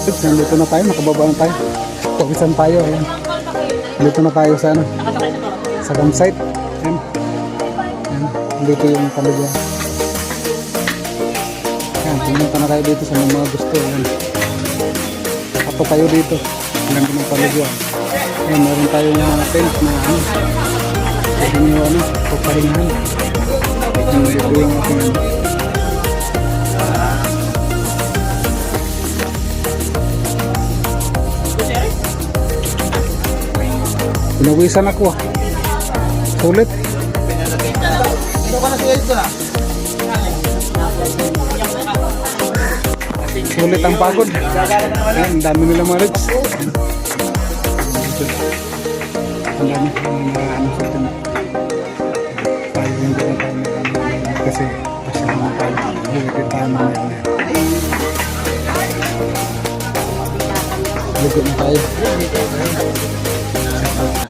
Nandito na tayo, nakababa na tayo. Pawisan tayo, ayan. Nandito na tayo sa ano, sa campsite. Ayan. Ayan. Nandito yung paliguan. Ayan, pumunta na kayo dito sa mga gusto. Ayan. Ato kayo dito. Ganda ng paliguan. Ayan, meron tayong mga tent na ano. Pwede nyo ano, pagpahingahan. Ayan, dito yung ating ano. Pinawisan ako ah. Sulit. Sulit ang pagod. Ayan, ang dami nila mga rigs. Ang dami mga ano sa atin. Tayo hindi na tayo kasi pasya naman tayo. Hindi tayo mamaya. Ligo na tayo.